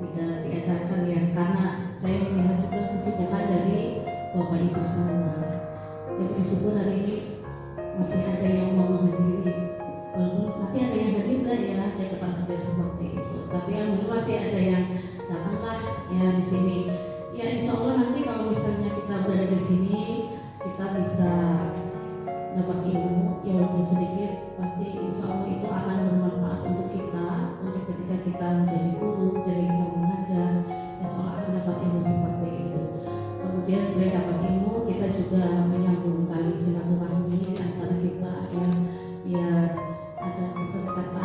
tidak diadakan ya, karena saya melihat juga kesibukan dari Bapak Ibu semua. Ya puji syukur hari ini masih ada yang mau menghadiri, walaupun nanti ada yang hadir enggak ya, saya ketakutan seperti itu, tapi yang masih ada yang datanglah ya di sini. Ya insya Allah nanti kalau misalnya kita berada di sini, kita bisa dapat ilmu ya walaupun sedikit, pasti insya Allah itu akan bermanfaat untuk kita, untuk ketika kita menjadi guru, jadi kita mengajar, insya Allah akan dapat ilmu seperti itu. Kemudian selain dapat ilmu, kita juga menyambung tali silaturahmi di antara kita agar biar ada keterikatan,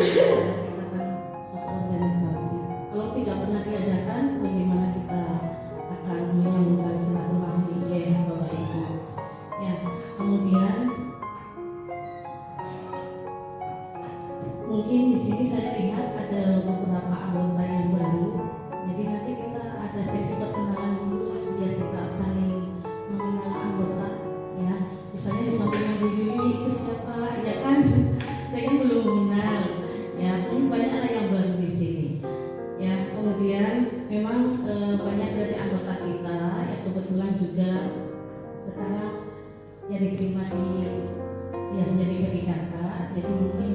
kita kan satu organisasi. Kalau tidak pernah diadakan, bagaimana kita akan menyambung tali silaturahmi ya Bapak Ibu. Ya, kemudian mungkin di sini saya lihat ada beberapa anggota yang baru. Jadi nanti kita ada sesi perkenalan dulu biar kita saling mengenal anggota ya. Misalnya di samping yang Yuli itu siapa ya kan? Saya kan belum mengenal ya. Mungkin banyaklah yang baru di sini. Ya, kemudian memang banyak dari anggota kita yang kebetulan juga sekarang ya diterima di ya menjadi PDKK. Jadi mungkin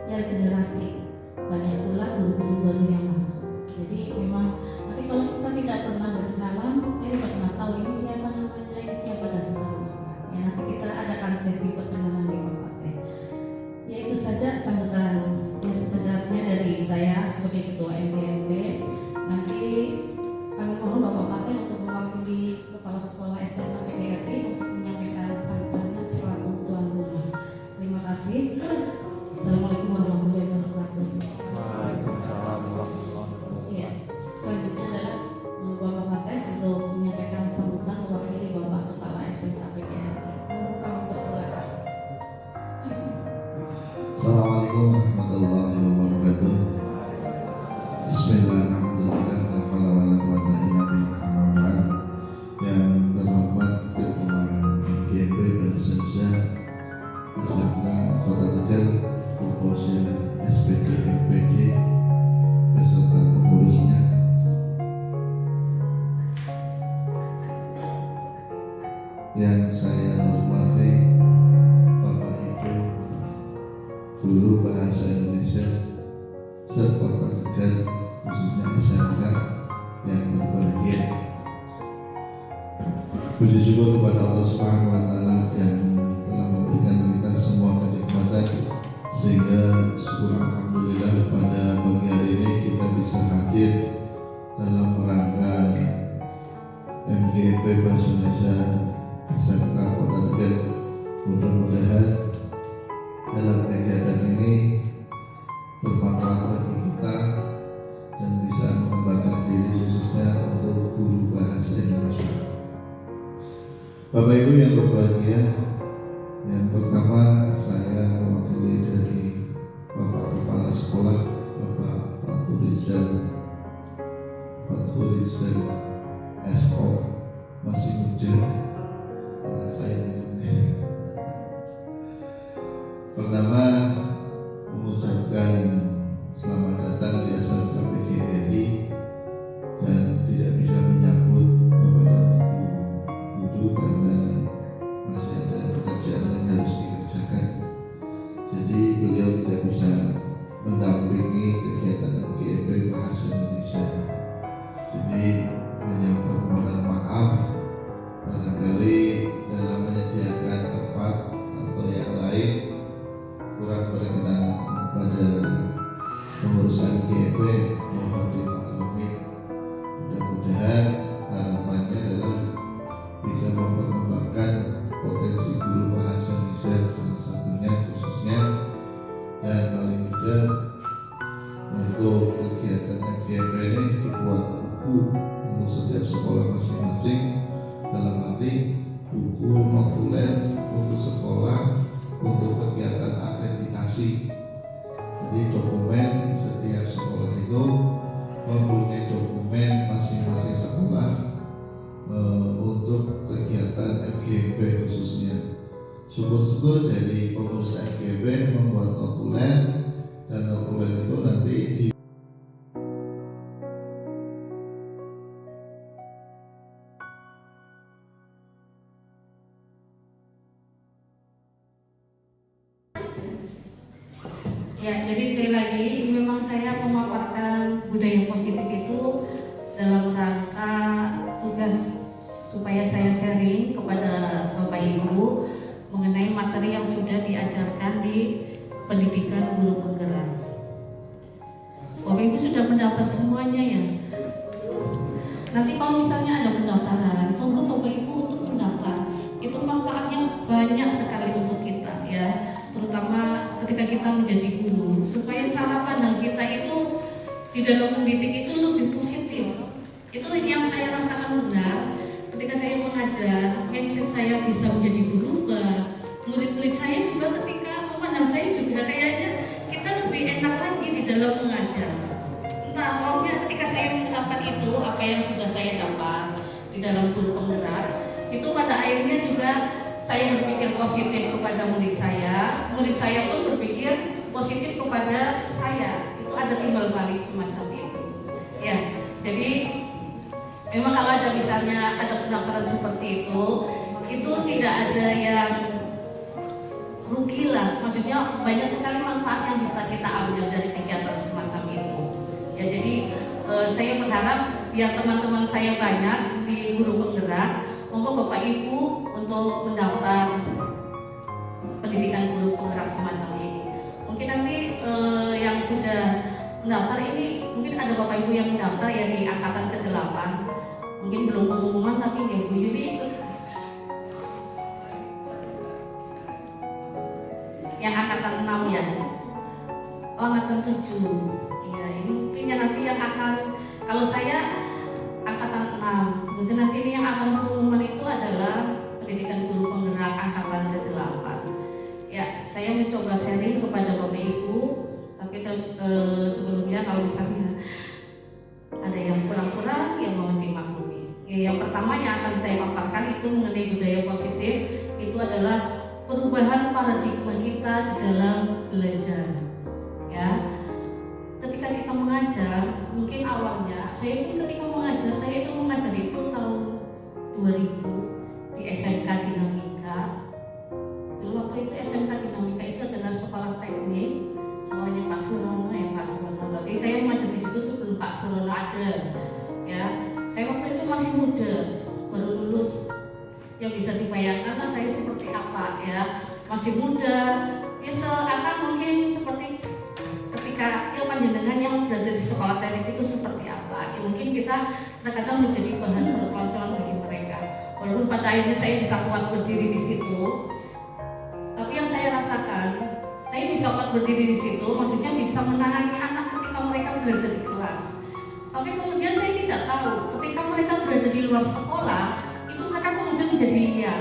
ya generasi banyak pula guru-guru baru yang masuk. Jadi memang nanti kalau kita tidak pernah berkenalan, kita tidak pernah tahu ini siapa namanya, ini siapa dan seterusnya. Ya nanti kita adakan sesi perkenalan di Bapak Teh. Ya itu saja sambutan ya sekedarnya dari saya sebagai ketua MPMP. Nanti kami mohon Bapak Teh untuk mewakili kepala sekolah SMA PDKT untuk menyampaikan sambutannya selaku tuan rumah. Terima kasih. Assalamualaikum warahmatullahi wabarakatuh. Waalaikumsalam warahmatullahi wabarakatuh. Ya, selanjutnya adalah Bapak Pateh untuk menyampaikan sambutan mewakili Bapak Kepala SMK PGRI. Kami persilakan. Assalamualaikum warahmatullahi wabarakatuh. Bismillahirrahmanirrahim. Yang terhormat Ketua MGMP Bahasa Indonesia SMK Kota Tegal, Proposal SPD MPG beserta pengurusnya, yang saya hormati Bapak Ibu Guru Bahasa Indonesia se-Kota Tegal, khususnya SMK yang berbahagia. Puji syukur kepada Allah Subhanahu wa Ta'ala yang telah memberikan kita semua kenikmatan, sehingga syukur alhamdulillah pada pagi hari ini kita bisa hadir dalam rangka MGP Bahasa Indonesia SMK Kota Tegal. Mudah-mudahan dalam kegiatan ini bermanfaat bagi kita dan bisa mengembangkan diri khususnya untuk guru bahasa Indonesia. Bapak Ibu yang berbahagia, yang pertama saya mewakili dari Bapak Kepala Sekolah, Bapak Fathur Rizal SO, masih muda karena saya pertama mengucapkan selamat datang di SMK PGRI dan tidak bisa menyambut Bapak dan Ibu guru karena masih ada pekerjaan yang harus dikerjakan. Jadi beliau tidak bisa mendampingi kegiatan MGMP Bahasa Indonesia. Jadi hanya permohonan maaf barangkali dalam menyediakan tempat atau yang lain kurang berkenan pada pengurus MGMP, mohon dimaklumi. Mudah-mudahan harapannya adalah bisa memperkembangkan potensi guru bahasa Indonesia, salah satunya khususnya, dan paling mudah untuk kegiatan MGMP ini dibuat buku untuk setiap sekolah masing-masing, dalam arti buku notulen untuk sekolah untuk kegiatan akreditasi. Jadi dokumen setiap sekolah itu mempunyai dokumen masing-masing sekolah untuk kegiatan MGMP khususnya. Syukur-syukur dari pengurus MGMP membuat notulen, dan notulen itu nanti Ya, jadi sekali lagi memang saya memaparkan budaya positif itu dalam rangka tugas supaya saya sharing kepada Bapak Ibu mengenai materi yang sudah diajarkan di pendidikan guru penggerak. Bapak Ibu sudah mendaftar semuanya ya. Nanti kalau misalnya ada pendaftaran, monggo Bapak Ibu untuk mendaftar. Itu manfaatnya banyak sekali untuk kita ya, terutama ketika kita menjadi guru, supaya cara pandang kita itu di dalam mendidik itu lebih positif. Itu yang saya rasakan benar ketika saya mengajar, mindset saya bisa menjadi berubah. Murid-murid saya juga ketika memandang saya juga kayaknya kita lebih enak lagi di dalam mengajar. Entah pokoknya ketika saya menerapkan itu, apa yang sudah saya dapat di dalam guru penggerak, itu pada akhirnya juga saya berpikir positif kepada murid saya pun berpikir positif kepada saya. Itu ada timbal balik semacam itu ya. Jadi memang kalau ada misalnya ada pendaftaran seperti itu tidak ada yang rugi lah, maksudnya banyak sekali manfaat yang bisa kita ambil dari kegiatan semacam itu ya. Jadi saya berharap biar teman-teman saya banyak di guru penggerak, monggo Bapak Ibu untuk mendaftar pendidikan guru penggerak semacam ini. Mungkin nanti yang sudah mendaftar ini, mungkin ada Bapak Ibu yang mendaftar ya di angkatan ke-8. Mungkin belum pengumuman tapi ya Bu Yuli ikut. Yang angkatan 6 ya. Oh, angkatan 7. Iya, ini mungkin nanti yang akan, kalau saya angkatan 6. Mungkin nanti ini yang akan pengumuman itu adalah pendidikan guru penggerak angkatan ke-8. Ya, saya mencoba sharing kepada Bapak Ibu, tapi sebelumnya kalau misalnya ada yang kurang-kurang yang mohon dimaklumi. Ya, yang pertama yang akan saya paparkan itu mengenai budaya positif, itu adalah perubahan paradigma kita di dalam belajar. Ya, ketika kita mengajar, mungkin awalnya saya pun ketika mengajar, saya itu mengajar itu tahun 2000 di SMK Dinamika. Dulu waktu itu SMK Dinamika itu adalah sekolah teknik, sekolahnya Pak Surono ya, Pak Surono. Tapi saya mengajar di situ sebelum Pak Surono ada. Ya, saya waktu itu masih muda, baru lulus. Ya bisa dibayangkan lah saya seperti apa ya, masih muda. Ya seakan mungkin seperti ketika ya panjenengan yang berada di sekolah teknik itu seperti apa. Ya mungkin kita kadang-kadang menjadi bahan perpeloncoan bagi mereka. Walaupun pada akhirnya saya bisa kuat berdiri di situ, tapi yang saya rasakan, saya bisa kuat berdiri di situ, maksudnya bisa menangani anak ketika mereka berada di kelas. Tapi kemudian saya tidak tahu, ketika mereka berada di luar sekolah, itu mereka kemudian menjadi liar.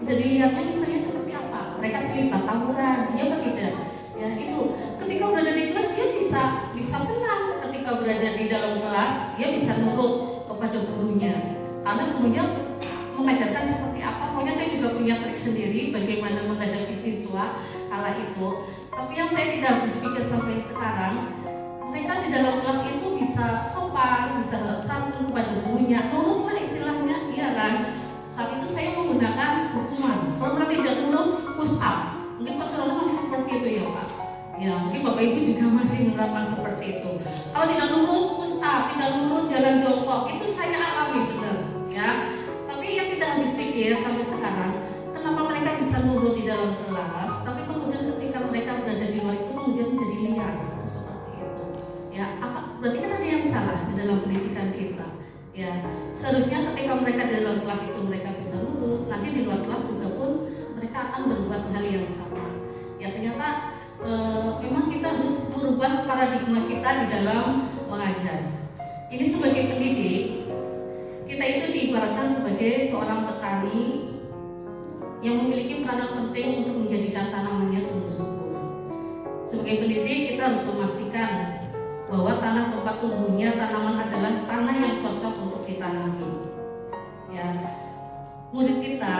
Menjadi liarnya misalnya seperti apa? Mereka terlibat tawuran, ya apa tidak? Ya itu. Ketika berada di kelas dia bisa tenang. Ketika berada di dalam kelas, dia bisa nurut kepada gurunya. Karena gurunya mengajarkan seperti apa. Pokoknya saya juga punya trik sendiri bagaimana menghadapi siswa kala itu. Tapi yang saya tidak habis pikir sampai sekarang, mereka di dalam kelas itu bisa sopan, bisa santun kepada gurunya, nurutlah istilahnya, iya kan? Saat itu saya menggunakan hukuman. Kalau mereka tidak nurut, push up. Mungkin Pak Surono masih seperti itu ya Pak. Ya mungkin Bapak Ibu juga masih menerapkan seperti itu. Kalau tidak nurut, push up, tidak nurut, jalan jongkok, itu saya alami benar, ya. Tapi yang tidak habis pikir sampai sekarang, kenapa mereka bisa nurut di dalam kelas, tapi kemudian ketika mereka berada di luar itu kemudian menjadi liar, seperti itu. Ya, berarti kan ada yang salah di dalam pendidikan kita. Ya, seharusnya ketika mereka di dalam kelas itu mereka bisa nurut, nanti di luar kelas juga pun mereka akan berbuat hal yang sama. Ya ternyata memang kita harus merubah paradigma kita di dalam mengajar. Ini sebagai pendidik, kita itu diibaratkan sebagai seorang petani yang memiliki peranan penting untuk menjadikan tanamannya tumbuh subur. Sebagai pendidik kita harus memastikan bahwa tanah tempat tumbuhnya tanaman adalah tanah yang cocok untuk ditanami. Ya, murid kita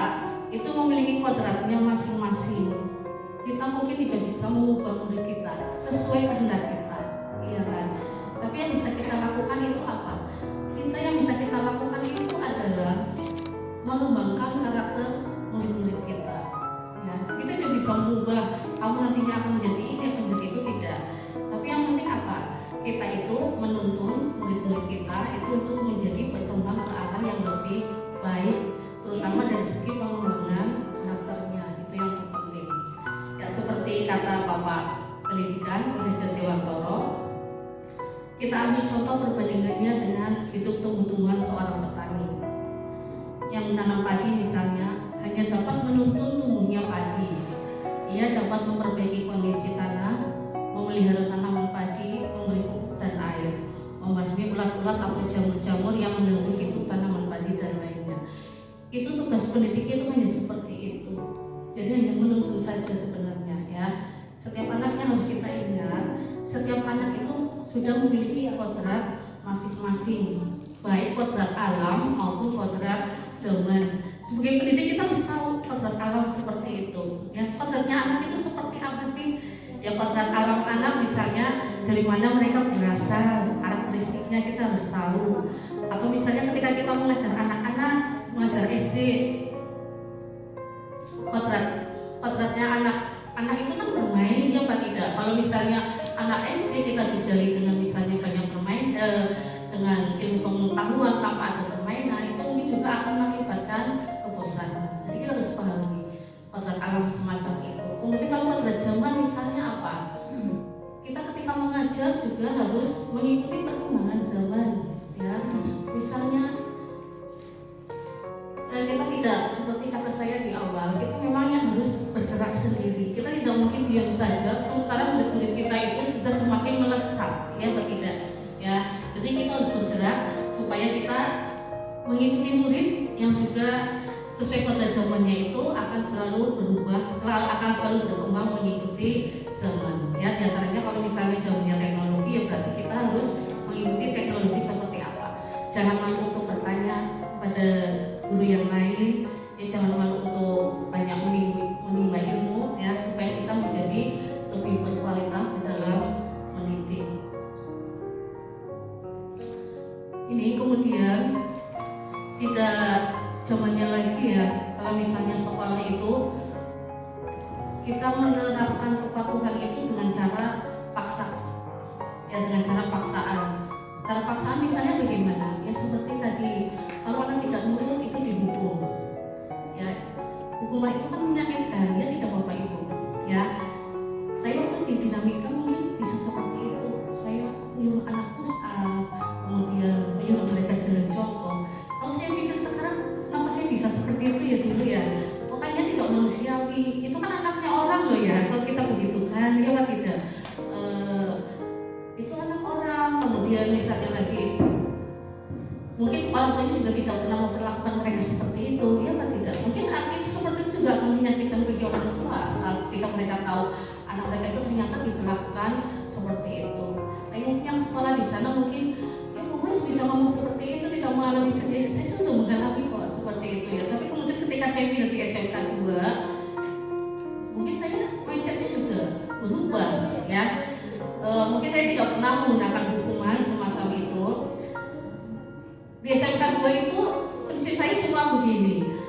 itu memiliki kodratnya masing-masing. Kita mungkin tidak bisa mengubah murid kita sesuai kehendak kita, iya kan? Tapi yang bisa kita lakukan itu apa? Yang bisa kita lakukan itu adalah mengembangkan karakter murid-murid kita. Ya, kita tidak bisa mengubah kamu nantinya akan menjadi ini, akan menjadi itu, tidak. Kita ambil contoh perbandingannya dengan hidup tumbuh-tumbuhan seorang petani yang menanam padi misalnya, hanya dapat menuntun tumbuhnya padi. Ia dapat memperbaiki kondisi tanah, memelihara tanaman padi, memberi pupuk dan air, membasmi ulat-ulat atau jamur-jamur yang mengganggu hidup tanaman padi dan lainnya. Itu tugas pendidik itu hanya seperti itu. Jadi hanya menuntun saja sebenarnya ya. Setiap anaknya harus kita ingat, setiap anak itu sudah memiliki kodrat masing-masing, baik kodrat alam maupun kodrat zaman. Sebagai pendidik kita harus tahu kodrat alam seperti itu. Ya, kodratnya anak itu seperti apa sih? Ya, kodrat alam anak misalnya dari mana mereka berasal, karakteristiknya kita harus tahu. Atau misalnya ketika kita mengajar anak-anak, mengajar SD, kodratnya anak itu kan bermain, ya apa tidak? Kalau misalnya anak SD kita jejali dengan misalnya banyak bermain dengan ilmu pengetahuan tanpa ada permainan, itu mungkin juga akan mengakibatkan kebosanan. Jadi kita harus pahami kodrat alam semacam itu. Kemudian kalau kodrat zaman misalnya apa? Kita ketika mengajar juga harus mengikuti perkembangan zaman, ya. Misalnya kita tidak seperti kata saya di awal, kita memang yang harus bergerak sendiri. Kita tidak mungkin diam saja sementara murid-murid kita itu sudah semakin melesat, ya atau tidak? Ya, jadi kita harus bergerak supaya kita mengikuti murid yang juga sesuai kodrat zamannya itu akan selalu berubah, akan selalu berkembang mengikuti zaman. Ya, diantaranya kalau misalnya zamannya teknologi, ya berarti kita harus mengikuti teknologi seperti apa. Jangan malu untuk bertanya pada guru yang lain, ya jangan malu untuk banyak menimba ilmu, ya supaya kita menjadi lebih berkualitas di dalam mendidik. Ini kemudian tidak zamannya lagi ya, kalau misalnya sekolah itu kita menerapkan kepatuhan itu dengan cara paksa, ya dengan cara paksaan. Cara paksaan misalnya bagaimana? Ya seperti tadi, kalau anak tidak nurut itu dihukum. Ya, hukuman itu kan menyakitkan, ya tidak Bapak Ibu. Ya, saya waktu di dinamika mungkin bisa seperti itu. Saya menyuruh anak push up, kemudian menyuruh mereka jalan jongkok. Kalau saya pikir sekarang, kenapa saya bisa seperti itu ya dulu ya? Pokoknya tidak manusiawi. Itu kan anaknya orang loh ya. Kalau kita begitu kan, ya apa tidak? Itu anak orang. Kemudian misalnya lagi, mungkin orang tuanya juga tidak pernah memperlakukan mereka seperti itu, ya apa tidak? Mungkin akhirnya seperti itu juga akan menyakitkan bagi orang tua ketika mereka tahu anak mereka itu ternyata diperlakukan seperti itu. Tapi mungkin yang sekolah di sana mungkin, ya Bu bisa ngomong seperti itu, tidak mengalami sendiri. Saya sudah mengalami kok seperti itu ya. Tapi kemudian ketika saya pindah di SMK 2, mungkin saya mindsetnya juga berubah ya. Mungkin saya tidak pernah menggunakan hukuman semacam itu. Di SMK 2 itu prinsip saya cuma begini,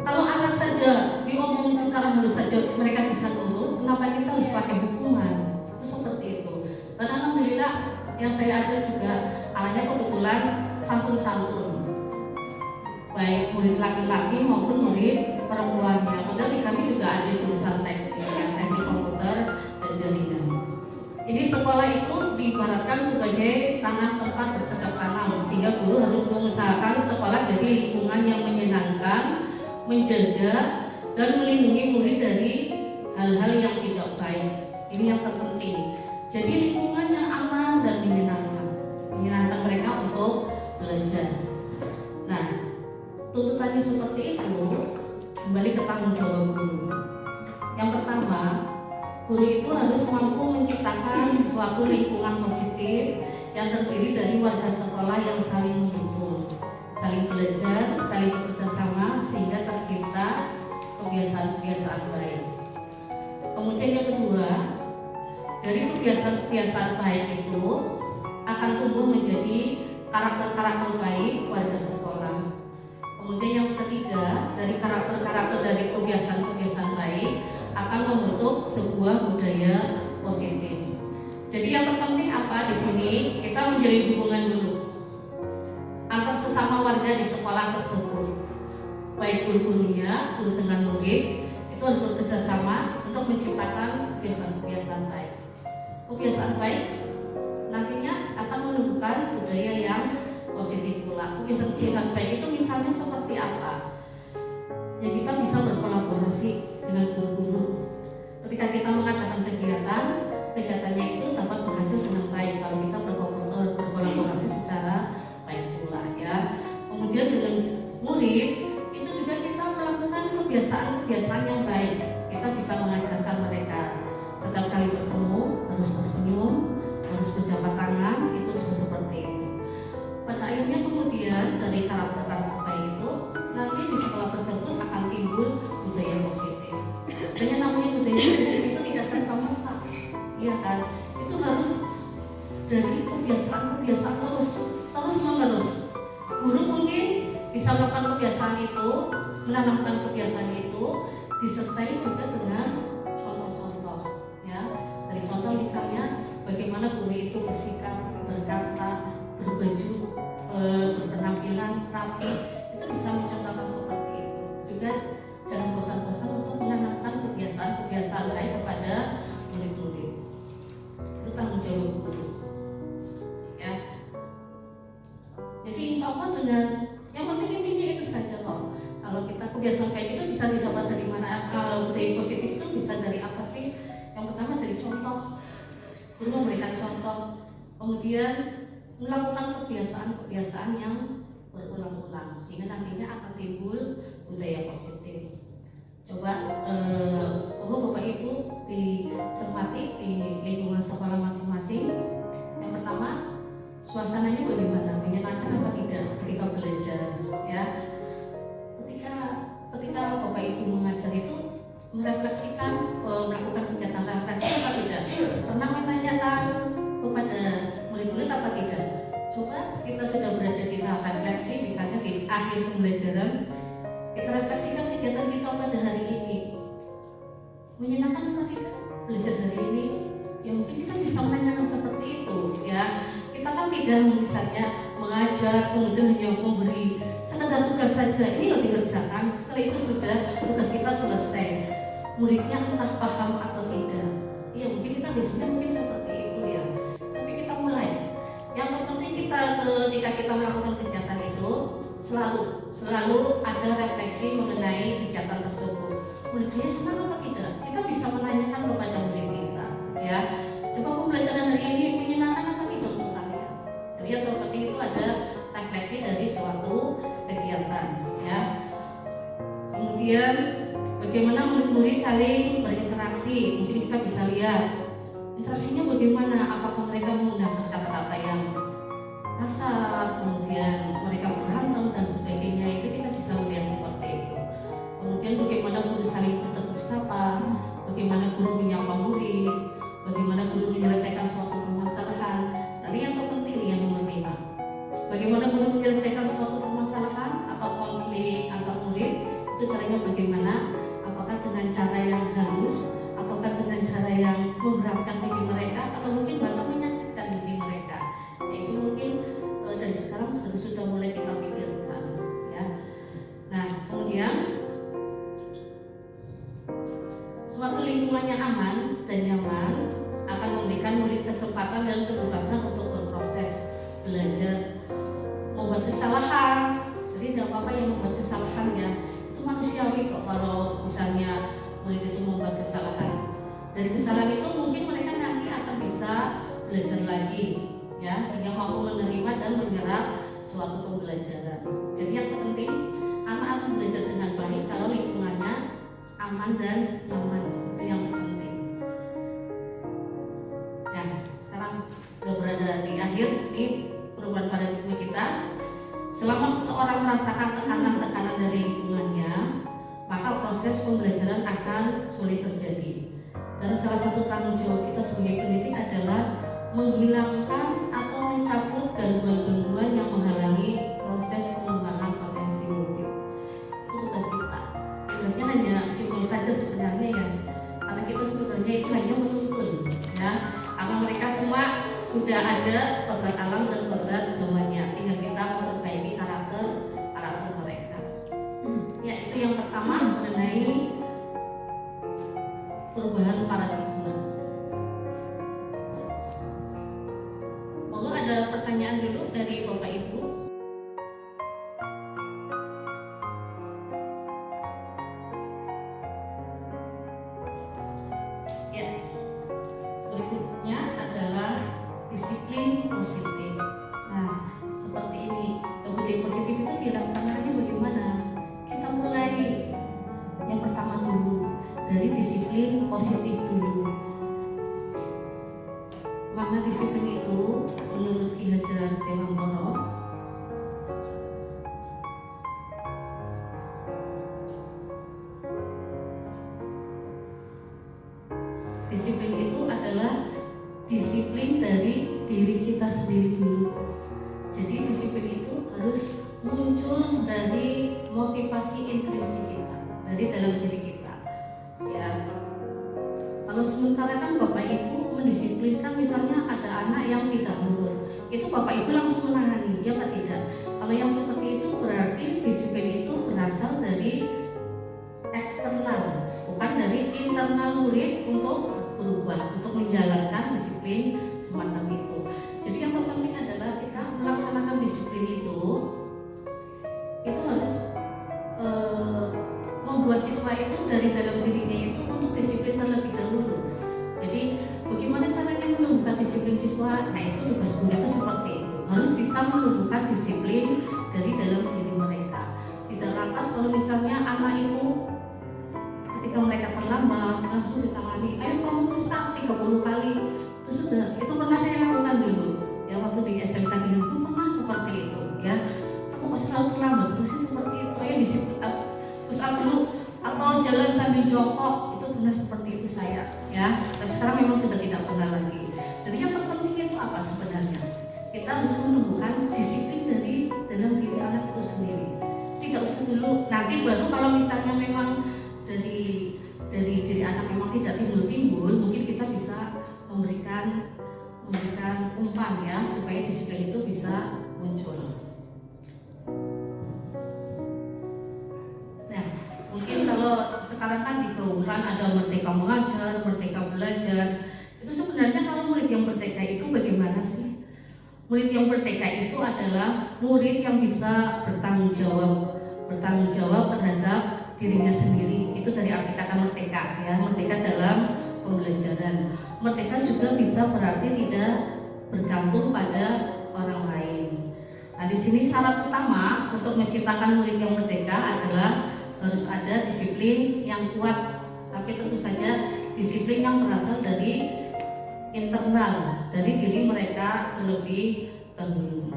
kalau anak saja diomongin secara halus saja mereka bisa nurut, kenapa kita harus pakai hukuman? Itu seperti itu. Dan alhamdulillah yang saya ajar juga anaknya kebetulan santun-santun, baik murid laki-laki maupun murid perempuannya. Padahal di kami juga ada jurusan teknik, teknik komputer dan jaringan. Jadi sekolah itu diibaratkan sebagai tanah tempat bercocok tanam, sehingga guru harus mengusahakan sekolah jadi lingkungan yang menyenangkan, menjaga dan melindungi murid dari hal-hal yang tidak baik. Ini yang terpenting. Jadi lingkungan yang aman dan menyenangkan mereka untuk belajar. Nah, tuntutannya seperti itu, kembali ke tanggung jawab guru. Yang pertama, guru itu harus mampu menciptakan suatu lingkungan positif yang terdiri dari warga sekolah yang saling mendukung, saling belajar, saling bekerja sama sehingga tercipta kebiasaan-kebiasaan baik. Kemudian yang kedua, dari kebiasaan-kebiasaan baik itu akan tumbuh menjadi karakter-karakter baik warga sekolah. Kemudian yang ketiga, dari karakter-karakter dari kebiasaan-kebiasaan baik akan membentuk sebuah budaya positif. Jadi yang terpenting apa di sini? Kita menjalin hubungan dulu antar sesama warga di sekolah tersebut, baik guru-gurunya, guru dengan murid, itu harus bekerja sama untuk menciptakan kebiasaan-kebiasaan baik. Kebiasaan baik nantinya akan akan menumbuhkan budaya yang positif pula. Kebiasaan baik itu misalnya seperti apa? Ya kita bisa berkolaborasi dengan guru-guru. Ketika kita mengadakan kegiatannya itu dapat berhasil dengan baik kalau kita berkolaborasi secara baik pula ya. Kemudian dengan murid itu juga kita melakukan kebiasaan-kebiasaan yang baik. Kita bisa mengajarkan mereka setiap kali bertemu harus tersenyum, harus berjabat tangan, itu bisa seperti itu. Pada akhirnya kemudian dari karakter-karakter baik itu nanti di sekolah tersebut akan timbul budaya positif. Dan namanya budaya positif itu tidak serta-merta, iya kan? Itu harus dari kebiasaan terus menerus. Guru mungkin bisa melakukan kebiasaan itu, menanamkan kebiasaan itu, disertai juga dengan contoh-contoh, ya. Dari contoh misalnya bagaimana guru itu bersikap, berkata, berbaju, berpenampilan rapi, itu bisa mencontohkan seperti itu. Juga jangan bosan-bosan untuk menanamkan kebiasaan-kebiasaan baik kepada murid-murid. Itu tanggung jawab guru. Ya. Jadi insya Allah dengan yang penting intinya itu saja kok. Kalau kita kebiasaan baik itu bisa didapat dari mana? Budaya positif itu bisa dari apa sih? Yang pertama dari contoh. Guru memberikan contoh, kemudian melakukan kebiasaan-kebiasaan yang berulang-ulang sehingga nantinya akan timbul budaya positif. Coba Bapak Ibu dicermati di lingkungan sekolah masing-masing. Yang pertama, suasananya bagaimana? Menyenangkan apa tidak ketika belajar? Ya, ketika Bapak Ibu mengajar itu merefleksikan, melakukan kegiatan refleksi apa tidak? Pernah menanyakan kepada murid-murid apa tidak? Coba kita sudah berada di tahap refleksi, misalnya di akhir pembelajaran, kita refleksikan kegiatan kita pada hari ini. Menyenangkan apa tidak belajar hari ini? Ya mungkin kita bisa menanyakan seperti itu, ya. Kita kan tidak misalnya mengajar kemudian hanya memberi sekedar tugas saja, ini yang dikerjakan. Setelah itu sudah tugas kita selesai. Muridnya entah paham atau tidak. Ya mungkin kita biasanya mungkin seperti itu ya. Tapi kita mulai. Yang terpenting kita ketika kita melakukan kegiatan itu selalu ada refleksi mengenai kegiatan tersebut. Murid saya senang apa tidak? Kita bisa menanyakan kepada murid kita, ya. Coba pembelajaran hari ini menyenangkan apa tidak untuk kalian? Jadi yang terpenting itu ada refleksi dari suatu kegiatan, ya. Kemudian bagaimana murid-murid saling berinteraksi? Mungkin kita bisa lihat interaksinya bagaimana. Apakah mereka menggunakan kata-kata yang kasar, kemudian mereka berantem dan sebagainya, itu kita bisa melihat seperti itu. Kemudian bagaimana guru saling bertegur sapa, bagaimana guru menyapa murid, bagaimana guru menyelesaikan suatu permasalahan. Tadi yang terpenting yang nomor 5. Bagaimana guru menyelesaikan suatu permasalahan atau konflik antar murid, itu caranya bagaimana? Apakah dengan cara yang halus, ataukah dengan cara yang memberatkan bagi mereka, atau mungkin bahkan menyakitkan bagi mereka? Itu mungkin dari sekarang sudah mulai kita pikirkan, ya. Nah, kemudian suatu lingkungan yang aman dan nyaman akan memberikan murid kesempatan dan kebebasan untuk berproses belajar, membuat kesalahan. Jadi tidak apa-apa yang membuat kesalahan, ya. Itu manusiawi kok kalau misalnya murid itu membuat kesalahan. Dari kesalahan itu mungkin mereka nanti akan bisa belajar lagi, ya, sehingga mampu menerima dan menyerap suatu pembelajaran. Jadi yang terpenting anak akan belajar dengan baik kalau lingkungannya aman dan nyaman. Itu yang terpenting. Ya, sekarang sudah berada di akhir di perubahan paradigma kita. Selama seseorang merasakan tekanan-tekanan dari lingkungannya, maka proses pembelajaran akan sulit terjadi. Dan salah satu tanggung jawab kita sebagai pendidik adalah menghilangkan atau mencabut gangguan-gangguan yang menghalangi proses pengembangan potensi murid. Itu tugas kita. Tugasnya hanya simpel saja sebenarnya, ya. Karena kita sebenarnya itu hanya menuntun, ya. Karena mereka semua sudah ada kodrat alam dan kodrat semuanya. Tinggal kita memperbaiki karakter mereka. Ya, itu yang pertama mengenai perubahan paradigma. Monggo ada disiplin itu adalah disiplin dari diri kita sendiri dulu. Jadi disiplin itu harus muncul dari motivasi intrinsik kita, dari dalam diri kita. Ya, kalau sementara kan Bapak Ibu mendisiplinkan, misalnya ada anak yang tidak nurut, itu Bapak Ibu langsung menangani, ya Pak tidak? Kalau yang seperti itu berarti disiplin itu berasal dari eksternal, bukan dari internal murid untuk berubah, untuk menjalankan disiplin semacam itu. Jadi yang terpenting adalah kita melaksanakan disiplin itu harus membuat siswa itu dari dalam dirinya itu untuk disiplin terlebih dahulu. Jadi bagaimana caranya menumbuhkan disiplin siswa? Nah itu tugas guru itu seperti itu, harus bisa menumbuhkan disiplin dari dalam diri mereka. Tidak lantas kalau misalnya anak itu ketika mereka terlambat langsung ditangani, ayo kamu push up 30 kali, itu sudah, itu pernah saya lakukan dulu ya waktu di SMK di Lugu, pernah seperti itu ya. Kamu kok selalu terlambat terus seperti itu, ayo disiplin push up dulu, atau jalan sambil jongkok, itu pernah seperti itu saya ya. Tapi sekarang memang sudah tidak pernah lagi. Jadi yang terpenting itu apa sebenarnya? Kita harus menumbuhkan disiplin dari dalam diri anak itu sendiri. Tidak usah dulu, nanti baru kalau misalnya memang dari diri anak memang tidak timbul-timbul, mungkin kita bisa memberikan umpan ya supaya disiplin itu bisa muncul. Nah, mungkin kalau sekarang kan digaungkan ada merdeka mengajar, merdeka belajar. Itu sebenarnya kalau murid yang merdeka itu bagaimana sih? Murid yang merdeka itu adalah murid yang bisa bertanggung jawab terhadap dirinya sendiri. Itu dari arti kata merdeka ya, merdeka dalam pembelajaran. Merdeka juga bisa berarti tidak bergantung pada orang lain. Nah, di sini syarat utama untuk menciptakan murid yang merdeka adalah harus ada disiplin yang kuat, tapi tentu saja disiplin yang berasal dari internal, dari diri mereka terlebih dahulu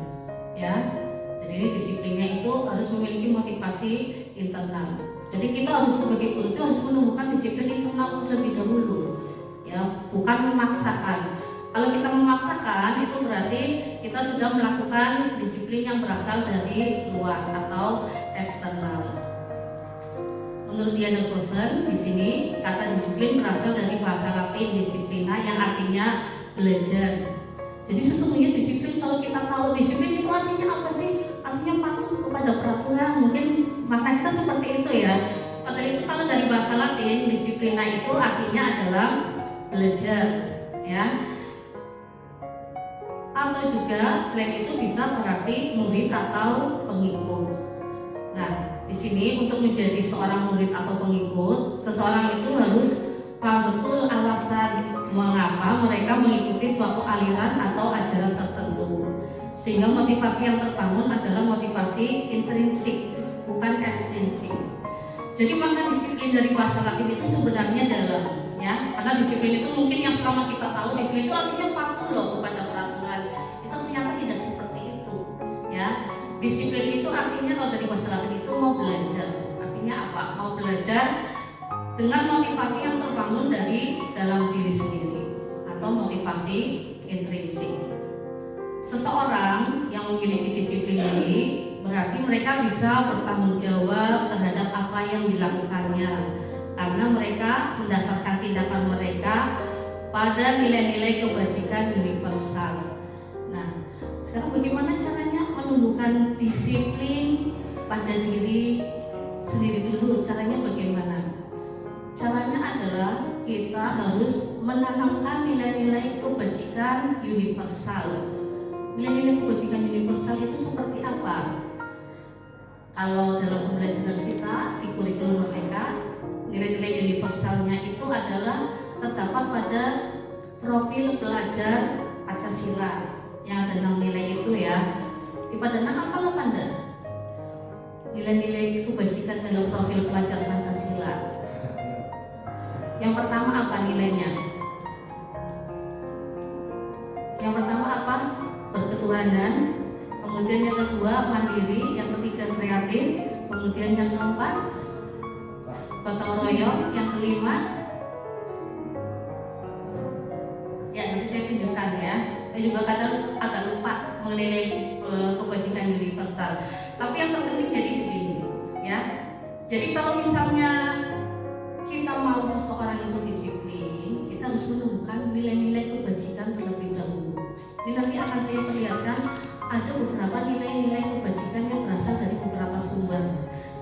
ya. Jadi ini disiplinnya itu harus memiliki motivasi internal. Jadi kita harus sebagai guru itu harus menumbuhkan disiplin internal terlebih dahulu ya, bukan memaksakan. Kalau kita memaksakan itu berarti kita sudah melakukan disiplin yang berasal dari luar atau eksternal. Menurut Diana Rosen, di sini kata disiplin berasal dari bahasa Latin disiplina yang artinya belajar. Jadi sesungguhnya disiplin, kalau kita tahu disiplin itu artinya apa sih? Artinya patuh kepada peraturan. Mungkin makna kita seperti itu ya. Padahal itu kalau dari bahasa Latin disiplina itu artinya adalah belajar ya. Atau juga selain itu bisa berarti murid atau pengikut. Nah, di sini untuk menjadi seorang murid atau pengikut, seseorang itu harus paham betul alasan mengapa mereka mengikuti suatu aliran atau ajaran tertentu. Sehingga motivasi yang terbangun adalah motivasi intrinsik, bukan ekstrinsik. Jadi makna disiplin dari bahasa Latin itu sebenarnya dalam ya, karena disiplin itu mungkin yang selama kita tahu disiplin itu artinya patuh loh kepada peraturan. Itu ternyata tidak seperti itu ya. Disiplin itu artinya kalau dari bahasa Latin itu mau belajar. Artinya apa? Mau belajar dengan motivasi yang terbangun dari dalam diri sendiri atau motivasi intrinsik. Seseorang yang memiliki disiplin ini berarti mereka bisa bertanggung jawab terhadap apa yang dilakukannya, karena mereka mendasarkan tindakan mereka pada nilai-nilai kebajikan universal. Nah, sekarang bagaimana caranya menumbuhkan disiplin pada diri sendiri dulu? Caranya bagaimana? Caranya adalah kita harus menanamkan nilai-nilai kebajikan universal. Nilai-nilai kebajikan universal itu seperti apa? Kalau dalam pembelajaran kita di kurikulum Merdeka, nilai-nilai universalnya itu adalah terdapat pada profil pelajar Pancasila yang ada 6 nilai itu ya. Di pada 6 apa lo Panda? Nilai-nilai kebajikan dalam profil pelajar Pancasila. Yang pertama apa nilainya? Yang pertama apa? Berketuhanan. Kemudian yang kedua mandiri, yang ketiga kreatif, kemudian yang keempat gotong royong, yang kelima juga kadang agak lupa mengenai kebajikan universal. Tapi yang terpenting jadi begini, ya. Jadi kalau misalnya kita mau seseorang itu disiplin, kita harus menemukan nilai-nilai kebajikan terlebih dahulu. Ini nanti akan saya perlihatkan ada beberapa nilai-nilai kebajikan yang berasal dari beberapa sumber.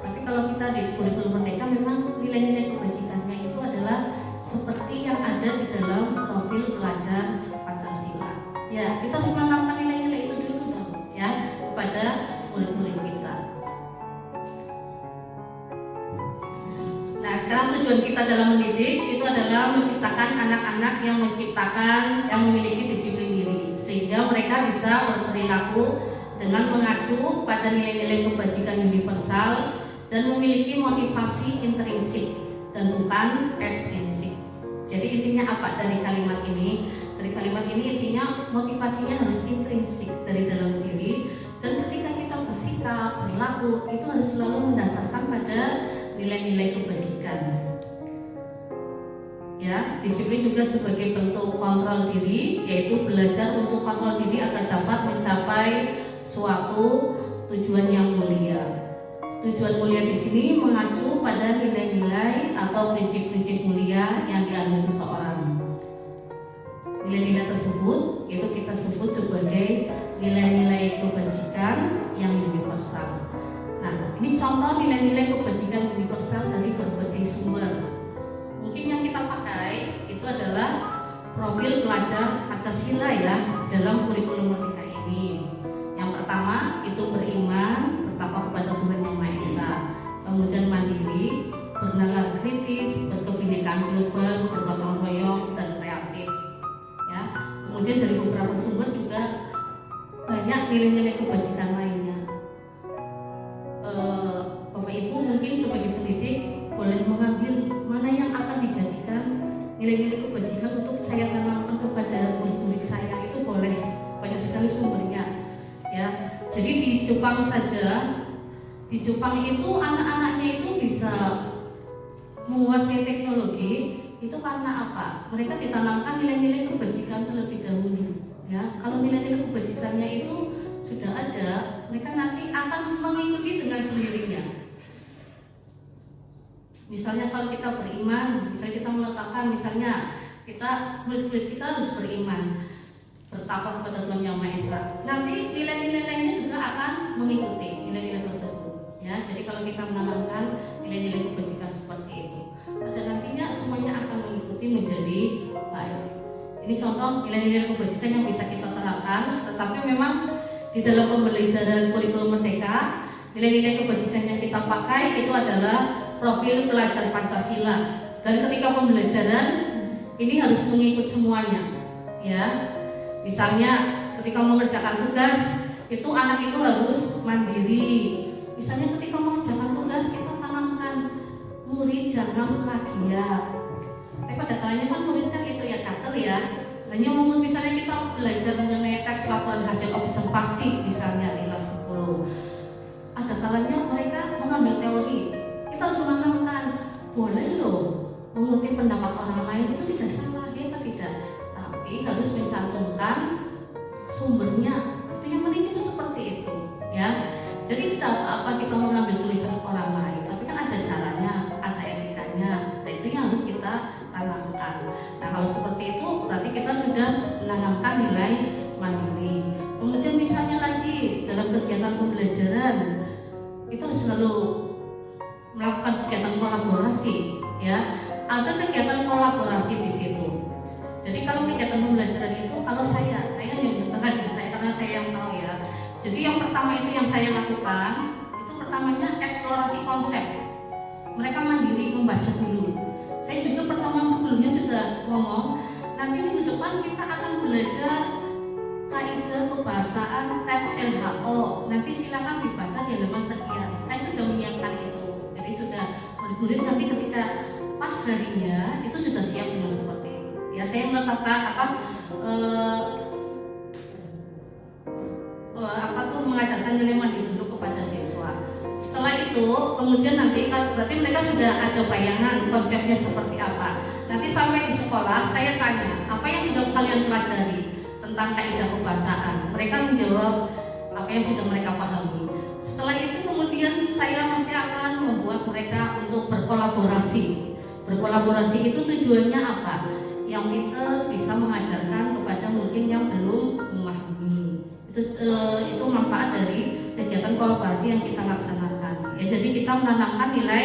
Tapi kalau kita di kurikulum Merdeka memang nilai-nilai kebajikannya itu adalah seperti yang ada di dalam profil pelajar Pancasila. Ya, kita harus menanamkan nilai-nilai itu dulu dong, ya, kepada murid-murid kita. Nah, sekarang tujuan kita dalam mendidik itu adalah menciptakan anak-anak yang memiliki disiplin diri, sehingga mereka bisa berperilaku dengan mengacu pada nilai-nilai kebajikan universal dan memiliki motivasi intrinsik dan bukan ekstrinsik. Jadi intinya apa dari kalimat ini? Dari kalimat ini intinya motivasinya harus intrinsik dari dalam diri, dan ketika kita bersikap, perilaku itu harus selalu mendasarkan pada nilai-nilai kebajikan. Ya, disiplin juga sebagai bentuk kontrol diri, yaitu belajar untuk kontrol diri agar dapat mencapai suatu tujuan yang mulia. Tujuan mulia di sini mengacu pada nilai-nilai atau prinsip-prinsip mulia yang dianut seseorang. Nilai-nilai tersebut itu kita sebut sebagai nilai-nilai kebajikan yang universal. Nah, ini contoh nilai-nilai kebajikan universal dari berbagai sumber. Mungkin yang kita pakai itu adalah profil pelajar Pancasila ya dalam kurikulum Merdeka ini. Yang pertama itu beriman, bertakwa kepada Tuhan Yang Maha Esa, kemudian mandiri, bernalar kritis, berkebinekaan global, bergotong royong, dan kreatif. Ya, kemudian dari beberapa sumber juga banyak nilai-nilai kebajikan lainnya. Bapak Ibu mungkin sebagai pendidik boleh mengambil mana yang akan dijadikan nilai-nilai kebajikan untuk saya tanamkan kepada murid-murid saya, itu boleh, banyak sekali sumbernya. Ya, jadi di Jepang saja, di Jepang itu anak-anaknya itu bisa menguasai teknologi itu karena apa? Mereka ditanamkan nilai-nilai kebajikan terlebih dahulu. Ya, kalau nilai-nilai kebajikannya itu sudah ada, mereka nanti akan mengikuti dengan sendirinya. Misalnya kalau kita beriman, misalnya kita meletakkan, misalnya kita murid-murid kita harus beriman, bertakwa kepada Tuhan Yang Maha Esa. Nanti nilai-nilai lainnya juga akan mengikuti nilai-nilai tersebut. Ya, jadi kalau kita menanamkan nilai-nilai kebajikan seperti itu, pada nantinya semuanya akan mengikuti menjadi baik. Ini contoh nilai-nilai kebajikan yang bisa kita terapkan. Tetapi memang di dalam pembelajaran kurikulum Merdeka, nilai-nilai kebajikan yang kita pakai itu adalah profil pelajar Pancasila. Dan ketika pembelajaran ini harus mengikut semuanya. Ya, misalnya ketika mengerjakan tugas itu anak itu harus mandiri. Misalnya ketika mengerjakan tugas kita tanamkan murid jangan plagiat. Tapi pada kalanya kan murid kan itu ya kater ya. Hanya misalnya kita belajar mengenai teks laporan hasil observasi misalnya di kelas 10. Ada kalanya mereka mengambil teori. Kita harus menanamkan boleh loh mengutip pendapat orang lain itu tidak salah, ya kan tidak. Tapi harus mencantumkan sumbernya. Itu yang penting itu seperti itu, ya. Jadi tidak apa-apa kita mengambil tulisan orang lain, tapi kan ada caranya, ada etikanya. Nah, itu yang harus kita tanamkan. Nah, kalau seperti itu berarti kita sudah menanamkan nilai mandiri. Kemudian misalnya lagi dalam kegiatan pembelajaran itu harus selalu melakukan kegiatan kolaborasi, ya. Ada kegiatan kolaborasi di situ. Jadi kalau kegiatan pembelajaran itu, kalau saya yang bertahan, karena saya yang tahu ya. Jadi yang pertama itu yang saya lakukan itu pertamanya eksplorasi konsep. Mereka mandiri membaca dulu. Saya juga pertemuan sebelumnya sudah ngomong, nanti minggu depan kita akan belajar kaidah kebahasaan teks LHO. Nanti silakan dibaca di halaman sekian. Saya sudah menyiapkan itu. Jadi sudah murid-murid nanti ketika pas harinya itu sudah siap dengan seperti itu. Ya, saya menetapkan mengajarkan nilai mandiri dulu kepada siswa. Setelah itu kemudian nanti berarti mereka sudah ada bayangan konsepnya seperti apa. Nanti sampai di sekolah saya tanya apa yang sudah kalian pelajari tentang kaidah kebahasaan. Mereka menjawab apa yang sudah mereka pahami. Setelah itu kemudian saya mesti akan membuat mereka untuk berkolaborasi. Berkolaborasi itu tujuannya apa? Yang kita bisa mengajarkan kepada mungkin yang belum memahami. Itu manfaat dari kegiatan kolaborasi yang kita laksanakan. Ya, jadi kita menanamkan nilai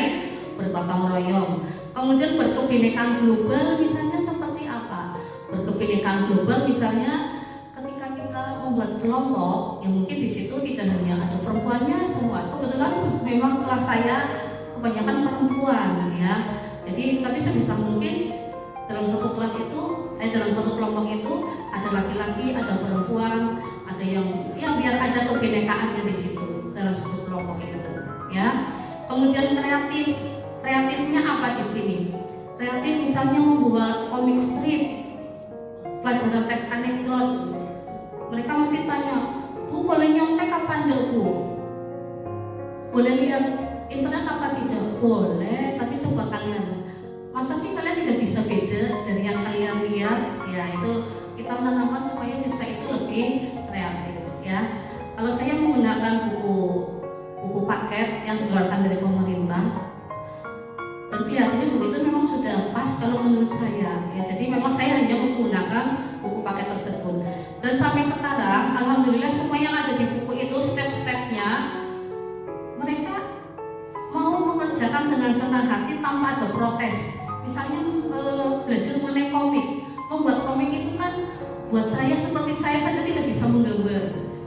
bergotong royong. Kemudian berkebinekaan global misalnya seperti apa? Berkebinekaan global misalnya ketika kita membuat kelompok, yang mungkin di situ tidak hanya ada perempuannya semua. Kebetulan memang kelas saya kebanyakan perempuan ya. Jadi tapi sebisa mungkin dalam satu kelas itu, dalam satu kelompok itu ada laki-laki, ada perempuan, ada yang ya biar ada kebinekaannya di situ dalam satu kelompok itu ya. Kemudian kreatifnya apa di sini? Kreatif misalnya membuat komik strip, pelajaran teks anekdot. Mereka mesti tanya, Bu boleh nyontek apa enggak Bu? Boleh lihat internet apa tidak? Boleh, tapi coba kalian. Masa sih kalian tidak bisa beda dari yang kalian lihat? Ya itu kita menanamkan supaya siswa itu lebih kreatif ya. Kalau saya menggunakan buku paket yang dikeluarkan dari pemerintah, dan kelihatannya begitu memang sudah pas kalau menurut saya ya. Jadi memang saya hanya menggunakan buku paket tersebut. Dan sampai sekarang alhamdulillah semua yang ada di buku itu step-stepnya mereka mau mengerjakan dengan senang hati tanpa ada protes. Misalnya belajar mengenai komik, membuat komik itu kan buat saya seperti saya saja tidak bisa menggambar,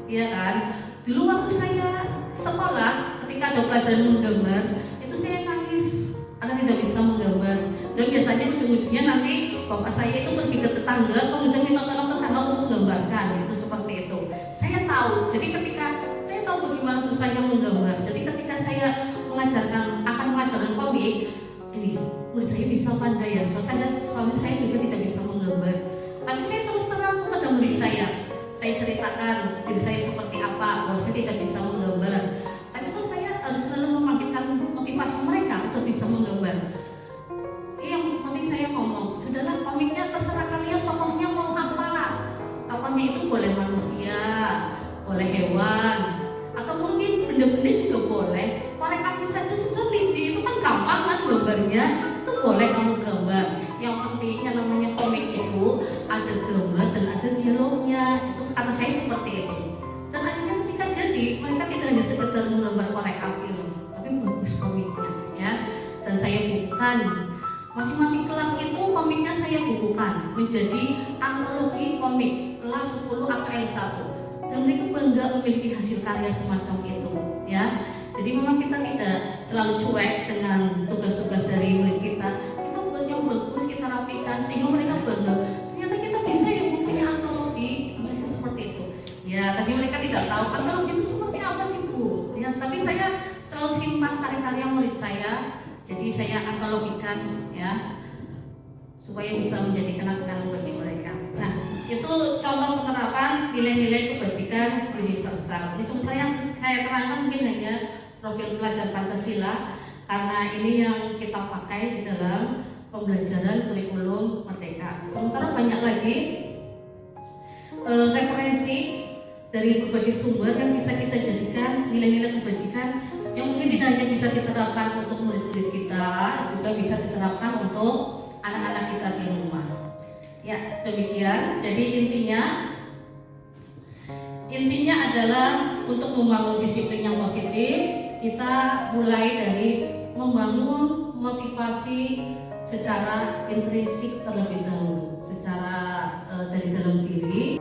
ya kan? Dulu waktu saya sekolah ketika ada pelajaran menggambar itu saya nangis karena tidak bisa menggambar. Dan biasanya ujung-ujungnya nanti bapak saya itu pergi ke tetangga kemudian minta tolong tetangga untuk menggambarkan, itu seperti itu. Saya tahu. Jadi ketika saya tahu bagaimana susahnya menggambar. Jadi ketika saya akan mengajarkan komik, ini murid saya bisa pandai ya. Suami saya juga tidak bisa menggambar. Tapi saya terus terang kepada murid saya ceritakan diri saya seperti apa, bahwa saya tidak bisa menggambar. Tapi itu saya harus selalu membangkitkan motivasi mereka untuk bisa menggambar. Yang penting saya ngomong, sudahlah komiknya terserah kalian tokohnya mau apa. Tokohnya itu boleh manusia, boleh hewan, atau mungkin benda-benda juga boleh. Korek api saja sudah lidi, itu kan gampang kan gambarnya, itu boleh kamu gambar. Yang pentingnya namanya komik itu ada gambar dan ada dialognya. Itu kata saya seperti itu. Dan akhirnya ketika jadi mereka tidak hanya sekedar menggambar korek api loh, tapi bagus komiknya ya. Dan saya bukan masing-masing kelas itu komiknya saya bukukan menjadi antologi komik kelas 10 AKL 1. Dan mereka bangga memiliki hasil karya semacam itu ya. Jadi memang kita tidak selalu cuek dengan tugas-tugas dari murid kita. Kita buat yang bagus, kita rapikan sehingga mereka bangga. Ternyata kita bisa ya punya antologi. Mereka seperti itu. Ya, tadi mereka tidak tahu antologi itu seperti apa sih Bu. Ya, tapi saya selalu simpan karya-karya murid saya. Jadi saya antologikan ya supaya bisa menjadi kenang-kenangan bagi mereka. Nah, itu contoh penerapan nilai-nilai kebajikan universal. Ini sebenarnya yang saya terangkan mungkin hanya profil pelajar Pancasila karena ini yang kita pakai di dalam pembelajaran kurikulum Merdeka. Sementara banyak lagi referensi dari berbagai sumber yang bisa kita jadikan nilai-nilai kebajikan yang mungkin tidak hanya bisa diterapkan untuk murid-murid kita, juga bisa diterapkan untuk anak-anak kita di rumah. Ya, demikian. Jadi intinya adalah untuk membangun disiplin yang positif, kita mulai dari membangun motivasi secara intrinsik terlebih dahulu, secara dari dalam diri.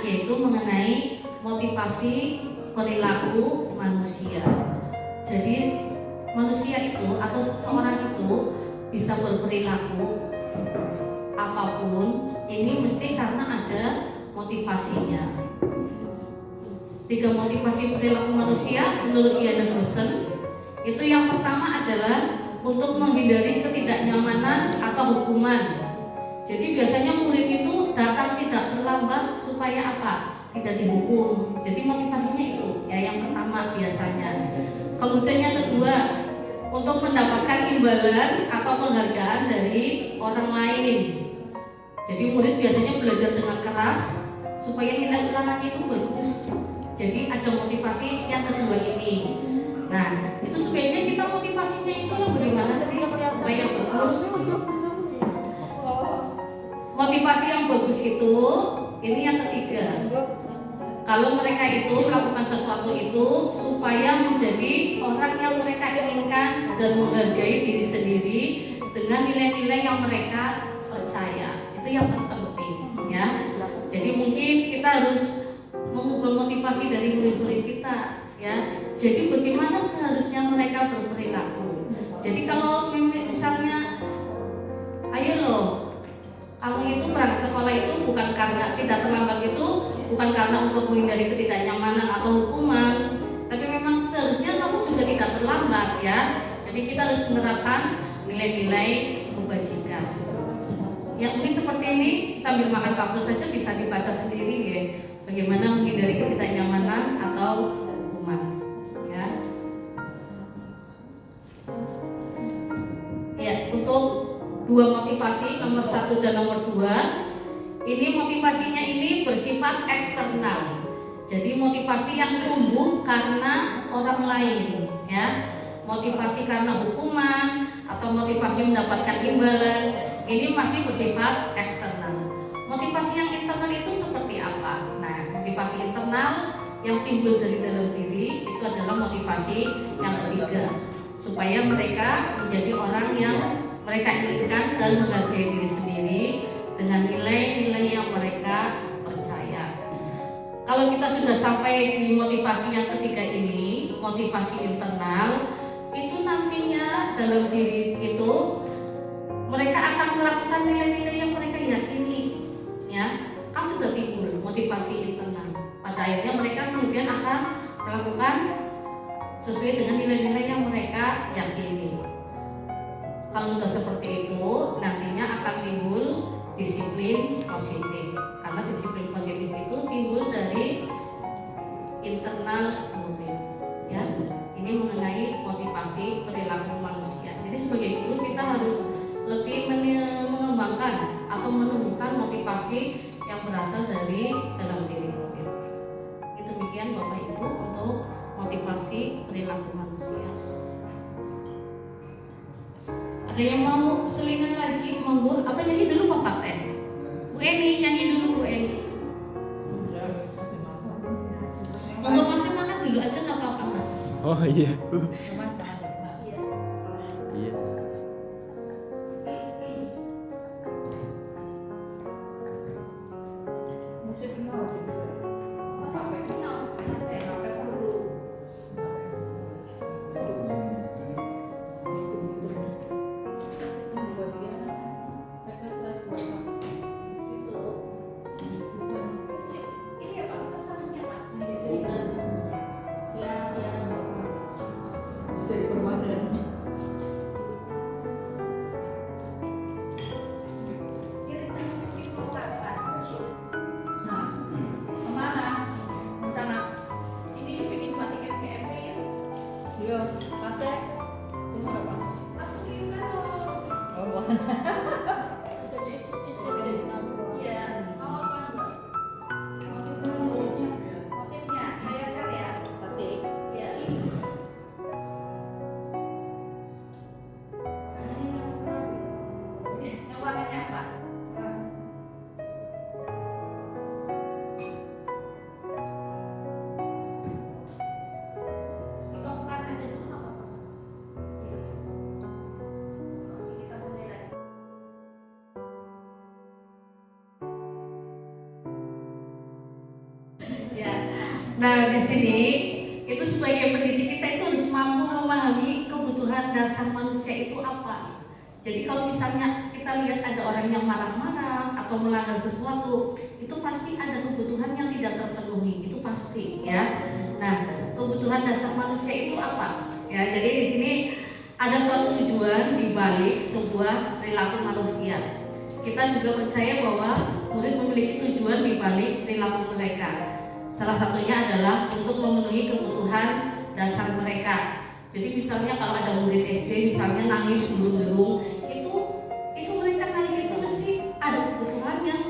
Yaitu mengenai motivasi perilaku manusia. Jadi manusia itu atau seseorang itu bisa berperilaku apapun ini mesti karena ada motivasinya. 3 motivasi perilaku manusia menurut Ian Anderson itu yang pertama adalah untuk menghindari ketidaknyamanan atau hukuman. Jadi biasanya murid itu datang tidak terlambat supaya apa? Tidak dihukum. Jadi motivasinya itu ya yang pertama biasanya. Kemudian yang kedua untuk mendapatkan imbalan atau penghargaan dari orang lain. Jadi murid biasanya belajar dengan keras supaya nilai ulangannya itu bagus. Jadi ada motivasi yang kedua ini. Nah, itu sebaiknya kita motivasinya itu yang bagaimana sih supaya bagus. Motivasi yang bagus itu, ini yang ketiga. Kalau mereka itu melakukan sesuatu itu supaya menjadi orang yang mereka inginkan dan menghargai diri sendiri dengan nilai-nilai yang mereka percaya. Itu yang terpenting, ya. Jadi mungkin kita harus mengubah motivasi dari murid-murid kita, ya. Jadi bagaimana seharusnya mereka berperilaku. Jadi kalau misalnya, ayo loh, kamu itu berangkat sekolah itu bukan karena tidak terlambat itu bukan karena untuk menghindari ketidaknyamanan atau hukuman, tapi memang seharusnya kamu juga tidak terlambat, ya. Jadi kita harus menerapkan nilai-nilai kebajikan. Ya mungkin seperti ini sambil makan bakso saja bisa dibaca sendiri ya. Bagaimana menghindari ketidaknyamanan atau hukuman, ya. Ya, untuk dua motivasi nomor 1 dan nomor 2 ini motivasinya ini bersifat eksternal. Jadi motivasi yang tumbuh karena orang lain, ya. Motivasi karena hukuman atau motivasi mendapatkan imbalan ini masih bersifat eksternal. Motivasi yang internal itu seperti apa? Nah, motivasi internal yang timbul dari dalam diri itu adalah motivasi yang ketiga, supaya mereka menjadi orang yang mereka inginkan dan menghargai diri sendiri dengan nilai-nilai yang mereka percaya. Kalau kita sudah sampai di motivasi yang ketiga ini, motivasi internal, itu nantinya dalam diri itu mereka akan melakukan nilai-nilai yang mereka yakini, ya. Kan sudah timbul motivasi internal. Pada akhirnya mereka kemudian akan melakukan sesuai dengan nilai-nilai yang mereka yakini. Kalau sudah seperti itu, nantinya akan timbul disiplin positif. Karena disiplin positif itu timbul dari internal murid, ya. Ini mengenai motivasi perilaku manusia. Jadi sebagai guru kita harus lebih mengembangkan atau menumbuhkan motivasi yang berasal dari dalam diri murid. Itu demikian Bapak Ibu untuk motivasi perilaku manusia. Ada yang mau selingan lagi? Monggo. Apa nyanyi dulu Pak Teh? Bu Eni nyanyi dulu Bu Eni. Monggo masih makan dulu aja nggak apa-apa Mas. Oh iya. Iya. Nah, di sini itu sebagai pendidik kita itu harus mampu memahami kebutuhan dasar manusia itu apa. Jadi kalau misalnya kita lihat ada orang yang marah-marah atau melanggar sesuatu, itu pasti ada kebutuhan yang tidak terpenuhi, itu pasti, ya. Nah, kebutuhan dasar manusia itu apa? Ya, jadi di sini ada suatu tujuan di balik sebuah perilaku manusia. Kita juga percaya bahwa murid memiliki tujuan di balik perilaku mereka. Salah satunya adalah untuk memenuhi kebutuhan dasar mereka. Jadi misalnya kalau ada murid SD misalnya nangis gerung-gerung, itu mereka nangis itu mesti ada kebutuhan yang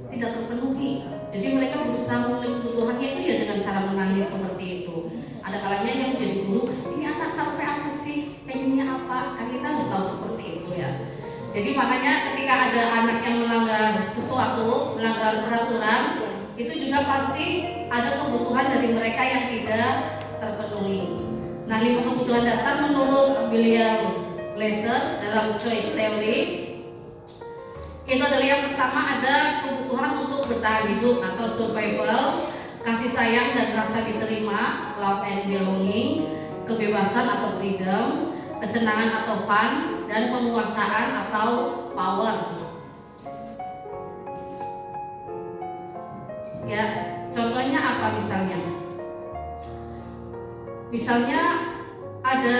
tidak terpenuhi. Jadi mereka berusaha memenuhi kebutuhannya itu ya dengan cara menangis seperti itu. Ada kalanya yang menjadi guru, ini anak capek apa sih, pengennya apa? Kan kita harus tahu seperti itu ya. Jadi makanya ketika ada anak yang melanggar sesuatu, melanggar peraturan, itu juga pasti ada kebutuhan dari mereka yang tidak terpenuhi. Nah, 5 kebutuhan dasar menurut William Glasser dalam Choice Theory itu adalah yang pertama ada kebutuhan untuk bertahan hidup atau survival, kasih sayang dan rasa diterima, love and belonging, kebebasan atau freedom, kesenangan atau fun, dan penguasaan atau power. Ya, contohnya apa misalnya? Misalnya ada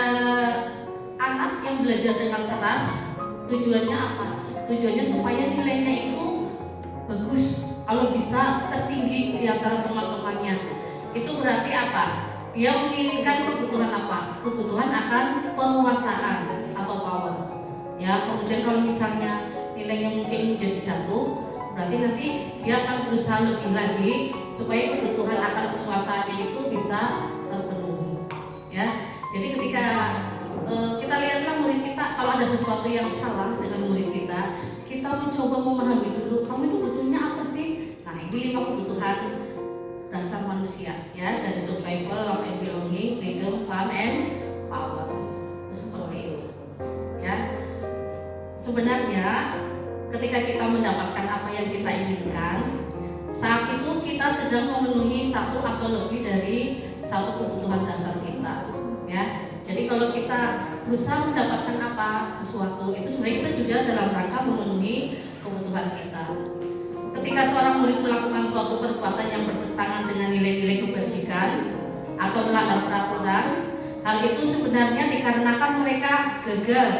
anak yang belajar dengan keras, tujuannya apa? Tujuannya supaya nilainya itu bagus, kalau bisa tertinggi di antara teman-temannya. Itu berarti apa? Dia menginginkan kebutuhan apa? Kebutuhan akan penguasaan atau power. Ya, kemudian kalau misalnya nilainya mungkin menjadi jatuh, berarti nanti dia akan berusaha lebih lagi supaya kebutuhan akan penguasaannya itu bisa terpenuhi. Ya, jadi ketika kita lihatlah murid kita, kalau ada sesuatu yang salah dengan murid kita mencoba memahami dulu, kamu itu butuhnya apa sih? Nah, ini 5 kebutuhan dasar manusia, ya, dari survival, love and belonging, freedom, fun, and power. Seperti itu, ya. Sebenarnya ketika kita mendapatkan apa yang kita inginkan, saat itu kita sedang memenuhi satu atau lebih dari satu kebutuhan dasar kita, ya. Jadi kalau kita berusaha mendapatkan apa sesuatu, itu sebenarnya kita juga dalam rangka memenuhi kebutuhan kita. Ketika seorang murid melakukan suatu perbuatan yang bertentangan dengan nilai-nilai kebajikan atau melanggar peraturan, hal itu sebenarnya dikarenakan mereka gagal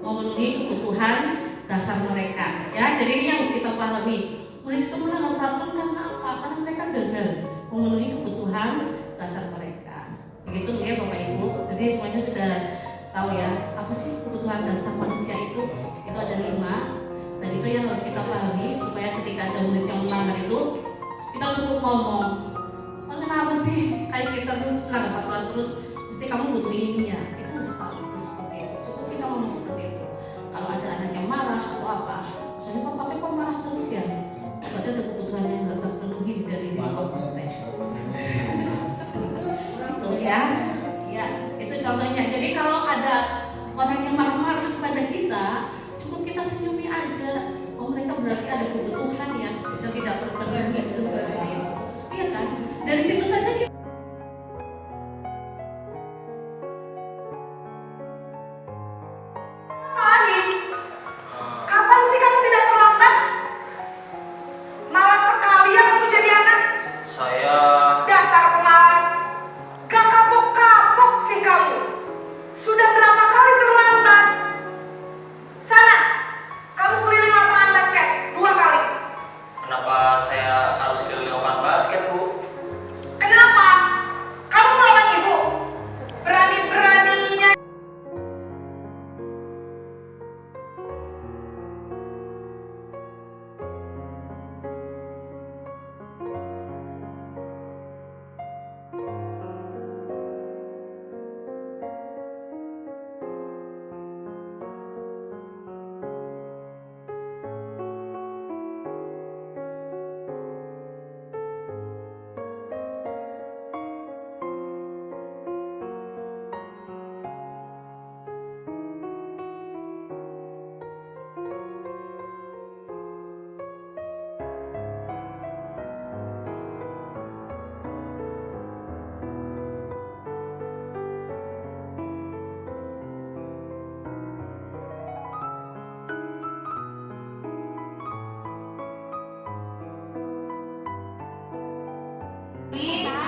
memenuhi kebutuhan dasar mereka. Ya, jadi ini yang harus kita pahami. Murid itu melanggar peraturan karena apa? Karena mereka gagal memenuhi kebutuhan dasar mereka. Begitu ya Bapak Ibu. Jadi semuanya sudah tahu ya, apa sih kebutuhan dasar manusia itu? Itu ada 5. Dan itu yang harus kita pahami supaya ketika ada murid yang melanggar itu, kita cukup ngomong, oh, kenapa sih kayak kita terus melanggar peraturan terus, mesti kamu butuh ini ya. Kita harus tahu itu seperti itu. Cukup kita ngomong seperti itu. Kalau ada anak yang marah atau apa, misalnya pakai kok marah terus ya, berarti ada kebutuhan yang nggak terpenuhi dari diri kamu teh. Itu ya, ya itu contohnya. Jadi kalau ada orang yang marah-marah kepada kita, cukup kita senyumi aja. Oh, mereka berarti ada kebutuhan yang tidak terpenuhi itu seperti itu. Iya kan? Dari situ saja kita kapan sih kamu tidak terlambat? Malas sekali ya kamu jadi anak. Saya Dasar pemalas. Gak kapok-kapok sih kamu. Sudah berapa kali terlambat? Sana, kamu keliling lapangan basket 2 kali. kenapa saya harus keliling lapangan basket, Bu? Kenapa? Kamu melawan ibu. Berani-beraninya.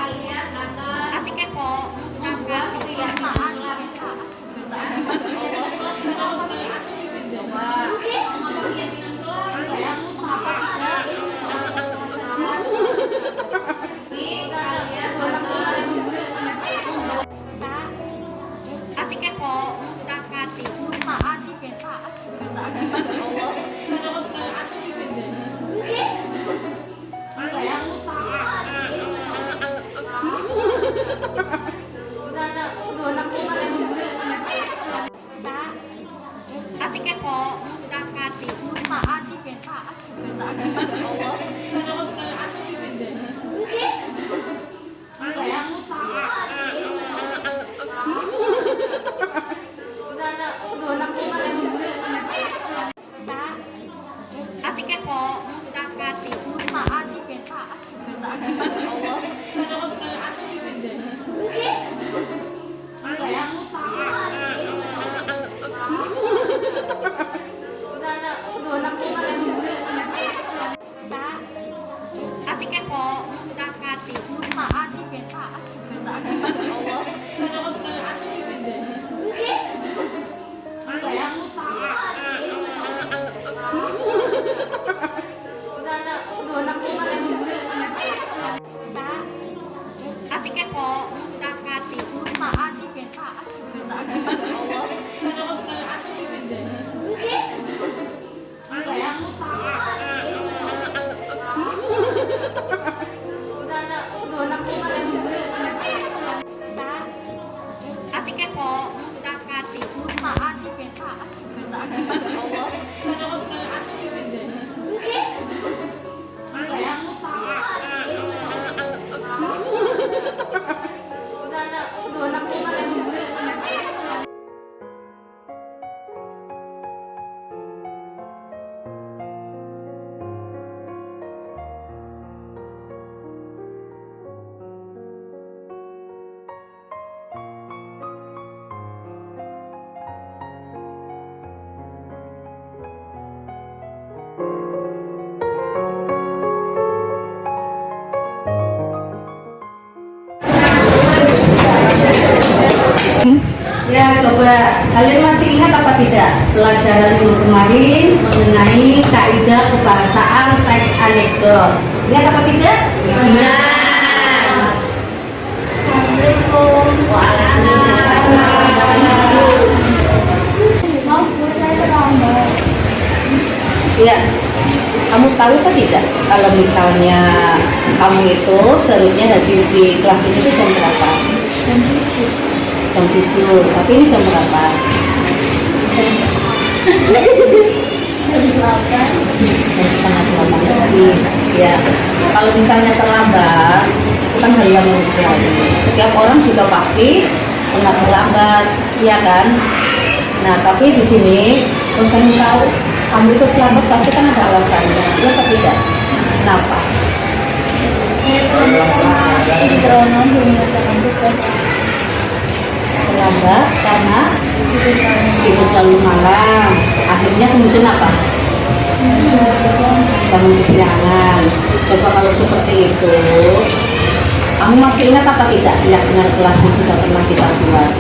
kalian akan membuat keyakinan Atike kok mustaqati taati ke taat taat kepada Allah. Karena kalau kita aku beda. Oke. Enggak ya mustaqat. Sana gonak kemarin Atike kok mustaqati taati ke taat taat kepada Allah. Karena kalau kita aku beda. Oke. Enggak ya mustaqat. Sana gonak kemarin Ya, coba kalian masih ingat apa tidak pelajaran minggu kemarin mengenai kaidah kebahasaan teks anekdot? Ingat apa tidak? Ingat. Assalamualaikum. Waalaikumsalam. Ya, kamu tahu apa tidak kalau misalnya kamu itu seharusnya hadir di kelas ini itu jam berapa? Jam 7, tapi ini jam berapa? Jam 8 pagi. Ya, kalau misalnya terlambat, itu kan hal yang manusiawi. Setiap orang juga pasti pernah terlambat, ya kan? Nah, tapi di sini terus kamu tahu, kamu itu terlambat pasti kan ada alasannya, ya atau tidak? Kenapa? Terlambat karena tidur terlalu malam, akhirnya kemudian apa? Bangun kesiangan. Coba kalau seperti itu, kamu masih ingat apa tidak? Ingat dengan kelas yang sudah pernah kita buat?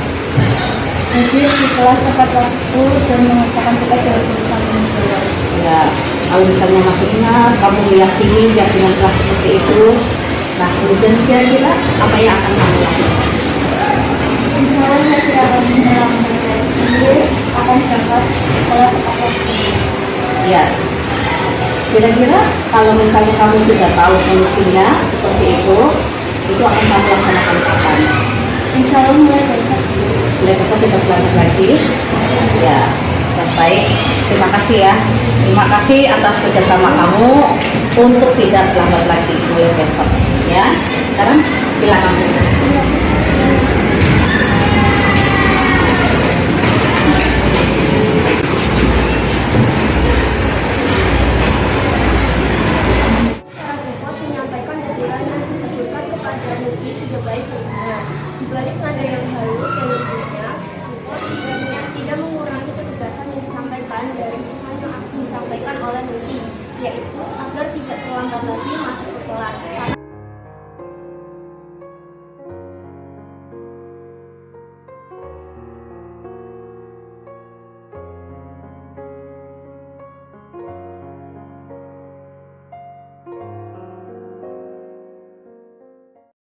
Jadi di kelas tepat waktu dan mengatakan kita jauh Ya, kalau misalnya masih ingat, kamu meyakini dengan kelas seperti itu, nah kemudian kira-kira apa yang akan kamu lakukan? Misalnya saya tidak akan menyelamatkan diri, akan dapat sekolah tepat waktu. Ya, kira-kira kalau misalnya kamu sudah tahu solusinya seperti itu akan kamu laksanakan kapan? Insya Allah mulai besok. Mulai besok kita belajar lagi. Ya, baik. Terima kasih ya. Terima kasih atas kerjasama kamu untuk tidak terlambat lagi mulai besok. Ya, sekarang silakan. Menyampaikan detail yang ditujukan kepada Muti sudah baik benar. Dibalik nada yang halus dan lembutnya, Bos tidak mengurangi ketegasan yang disampaikan dari pesan yang disampaikan oleh Muti, yaitu agar tidak terlambat lagi